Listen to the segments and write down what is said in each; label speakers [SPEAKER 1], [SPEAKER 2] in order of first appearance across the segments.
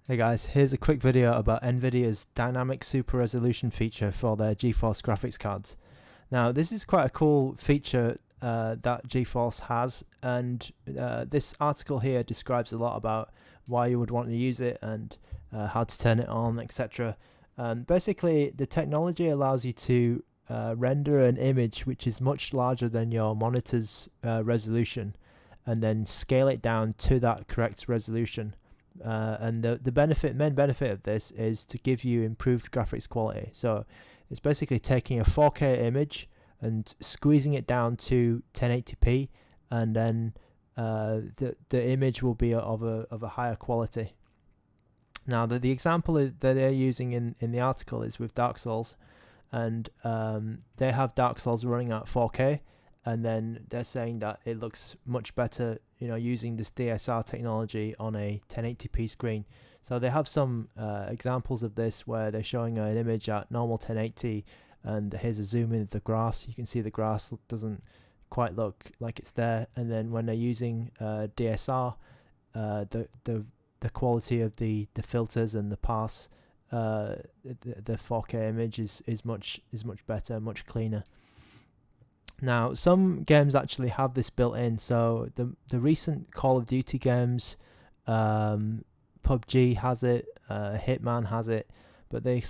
[SPEAKER 1] Hey guys, here's a quick video about NVIDIA's dynamic super resolution feature for their GeForce graphics cards. Now this is quite a cool feature that GeForce has, and this article here describes a lot about why you would want to use it and how to turn it on, etc. Basically the technology allows you to render an image which is much larger than your monitor's resolution and then scale it down to that correct resolution. And the main benefit of this is to give you improved graphics quality. So it's basically taking a 4K image and squeezing it down to 1080p, and then the image will be of a higher quality. Now the example that they're using in the article is with Dark Souls, and they have Dark Souls running at 4K, and then they're saying that it looks much better, using this DSR technology on a 1080p screen. So they have some examples of this where they're showing an image at normal 1080, and here's a zoom in of the grass. You can see the grass doesn't quite look like it's there, and then when they're using DSR, the quality of the filters and the pass, the 4K image is much better, much cleaner. Now some games actually have this built in. So the recent Call of Duty games, PUBG has it, Hitman has it, but they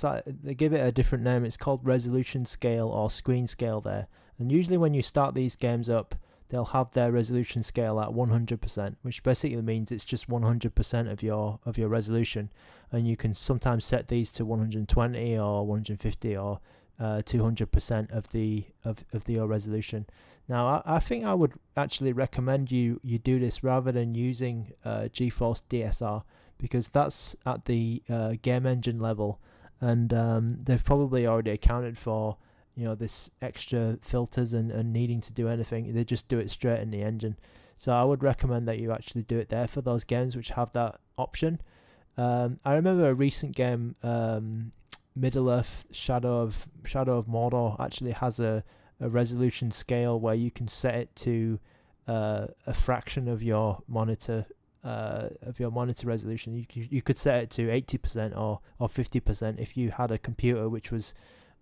[SPEAKER 1] give it a different name. It's called resolution scale or screen scale there. And usually when you start these games up, they'll have their resolution scale at 100%, which basically means it's just 100% of your resolution. And you can sometimes set these to 120 or 150 or 200% of the resolution. Now I think I would actually recommend you do this rather than using GeForce DSR, because that's at the game engine level, and they've probably already accounted for this extra filters and needing to do anything. They just do it straight in the engine. So I would recommend that you actually do it there for those games which have that option. I remember a recent game, Middle-earth Shadow of Mordor, actually has a resolution scale where you can set it to a fraction of your monitor resolution. You could set it to 80% or 50% if you had a computer which was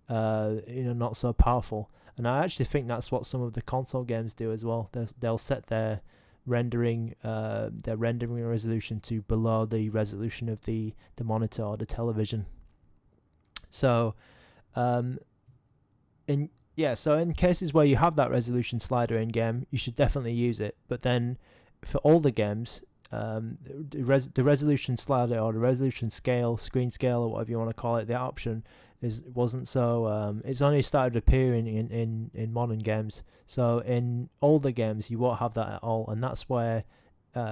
[SPEAKER 1] not so powerful. And I actually think that's what some of the console games do as well. They'll set their rendering resolution to below the resolution of the monitor or the television. So in cases where you have that resolution slider in game, you should definitely use it. But then for all the games, the resolution slider or the resolution scale, screen scale, or whatever you want to call it, the option wasn't so. It's only started appearing in modern games. So in older games, you won't have that at all, and that's where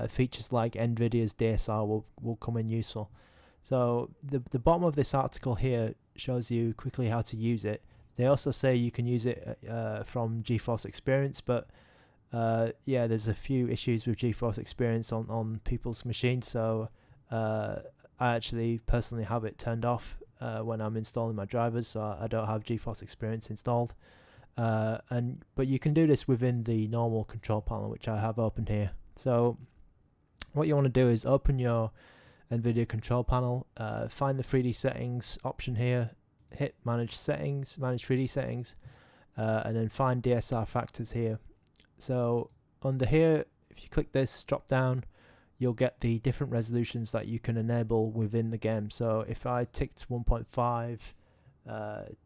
[SPEAKER 1] features like NVIDIA's DSR will come in useful. So the bottom of this article here shows you quickly how to use it. They also say you can use it from GeForce Experience, but there's a few issues with GeForce Experience on people's machines. So I actually personally have it turned off when I'm installing my drivers, so I don't have GeForce Experience installed. But you can do this within the normal control panel, which I have open here. So what you want to do is open your NVIDIA control panel, find the 3D settings option here, hit manage 3D settings, and then find DSR factors here. So under here, if you click this drop down, you'll get the different resolutions that you can enable within the game. So if I ticked 1.5,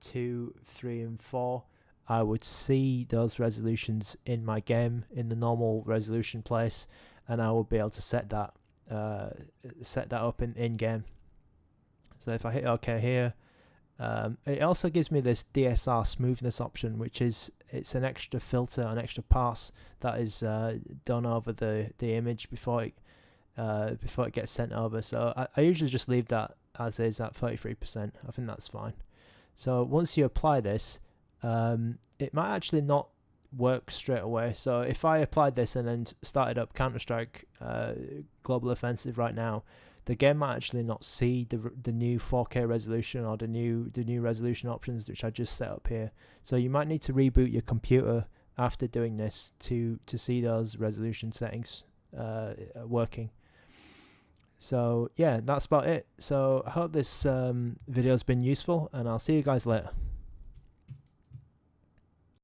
[SPEAKER 1] 2, 3 and 4, I would see those resolutions in my game in the normal resolution place, and I will be able to set that up in game. So if I hit OK here, it also gives me this DSR smoothness option, which is it's an extra filter, an extra pass that is done over the image before it gets sent over. So I usually just leave that as is at 33%. I think that's fine. So once you apply this, it might actually not work straight away. So if I applied this and then started up Counter-Strike Global Offensive right now, the game might actually not see the new 4K resolution or the new resolution options which I just set up here. So you might need to reboot your computer after doing this to see those resolution settings working. So yeah, that's about it. So I hope this video has been useful, and I'll see you guys later.